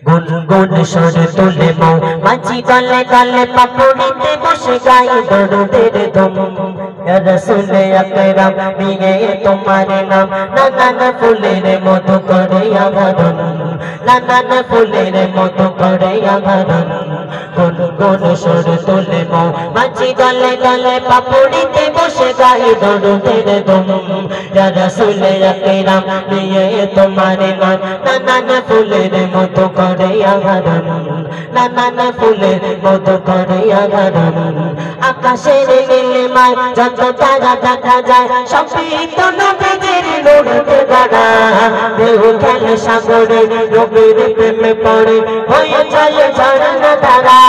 গুনগুন সুর তুলে মৌ মাছি গলে গলে পাপড়িতে বসে গাই দরুদের ধুম ইয়া রাসূল আকরাম নিয়ে তোমার নাম নানান ফুলের মধু করে আভরণ নানান ফুলের মধু করে আভরণ গুনগুন সুর তুলে মৌ মাছি গলে গলে পাপড়িতে বসে গাই দরুদের ধুম ইয়া রাসূল আকরাম নিয়ে তোমার নাম নানান ফুলের মধু করে আভরণ নানান ফুলের মধু করে আভরণ আকাশের নীলিমায় যত তারা দেখা যায় সবই তো নবীজির নূরেতে গড়া ঢেউ খেলে সাগরে নবীর প্রেমে পড়ে হয়ে যায় ঝরনা ধারা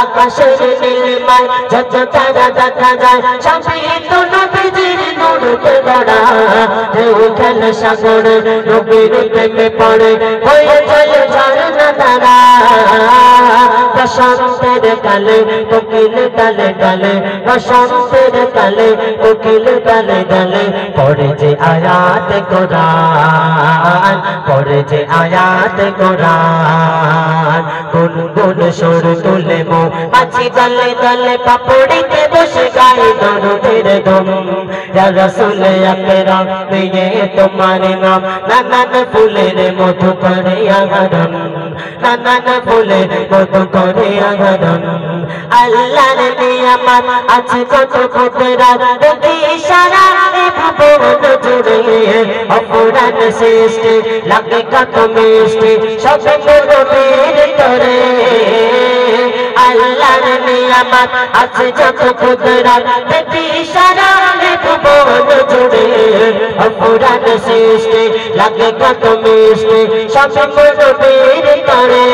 আকাশের নীলিমায় যত তারা দেখা যায় সবই তো নবীজির নূরেতে গড়া ঢেউ খেলে সাগরে নবীর প্রেমে পড়ে হয়ে যায় ঝরনা ধারা বসন্তের কালে কোকিল ডালে ডালে বসন্তের কালে কোকিল ডালে ডালে পড়ে যে আয়াত কোরআন পড়ে যে আয়াত কোরআন গুনগুন সুর তুলে মৌ মাছি দলে দলে পাপড়িতে বসে গায়ে দরুদের ধুম ইয়া রাসূল আকরাম নিয়ে তোমার নাম নানান ফুলের মধু করে আভরণ নানান ফুলের মধু করে আভরণ আল্লাহর নিয়ামত আছে কত কুদরত দেখি ইশারা ভুবন জুড়ে অপরাধ সৃষ্টি লাগে কত মিষ্টি সব নবীর তরে আল্লাহর নিয়ামত আছে যত কুদরত দেখি ইশারা ভুবন জুড়ে অপরাধ সৃষ্টি লাগে কত মিষ্টি সব নবীর তরে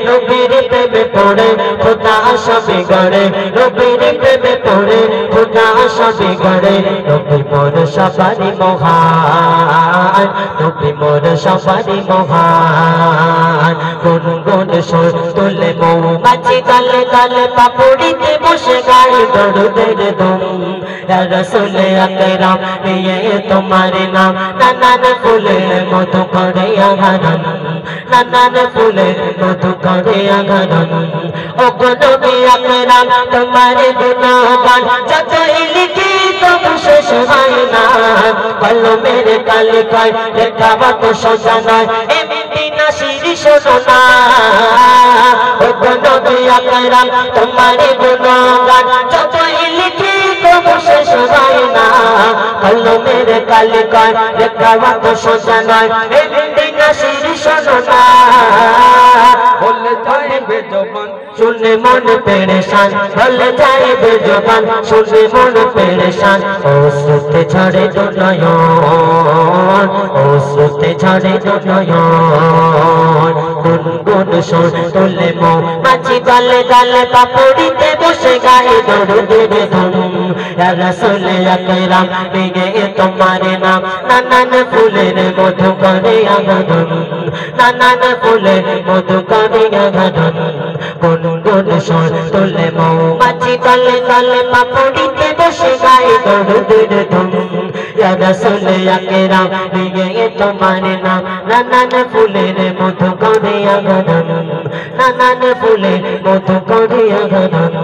নবীর প্রেমে পড়ে খোদা সবে গড়ে নবীর প্রেমে পড়ে খোদা সবে গড়ে নবী মোর সবারই মহান নবী মোর সবারই মহান গুনগুন সুর তুলে মৌ মাছি গলে গলে পাপড়িতে বসে গায়ে দরুদের ধুম ইয়া রাসূল আকরাম নিয়ে তোমার নাম নানান ফুলের মধু করে আভরণ নানান ফুলের মধু করে আভরণ ও গো নবী আকরাম তোমার গুণগান যতই লিখি তবু শেষ হয় না কলমের তালিকায় লেখা তো সোজা নয় এমনি না শিরি শোনো না ও গো নবী আকরাম তোমার গুণগান যতই লিখি তবু শেষ হয় না কলমের তালিকায় লেখা তো সোজা নয় এমনি না শিরি শোনো না বলে যাইবে জবান শুনে মন পেরেশান বলে যাইবে জবান শুনে মন পেরেশান ও সুতে ঝরে নয়ন ও সুতে ঝরে নয়ন গুনগুন সুর তুলে মৌ মাছি দলে দলে পাপড়িতে বসে গায়ে দরুদের ধুম ইয়া রাসূল আকরাম নিয়ে তোমার নাম নানান ফুলের মধু করে আভরণ নানান ফুলের মধু করে আভরণ গুনগুন সুর তুলে মৌ মাছি দলে দলে পাপড়িতে বসে গায়ে দরুদের ধুম ইয়া রাসূল আকরাম নিয়ে তোমার নাম নানান ফুলের মধু করে আভরণ নানান ফুলের মধু করে আভরণ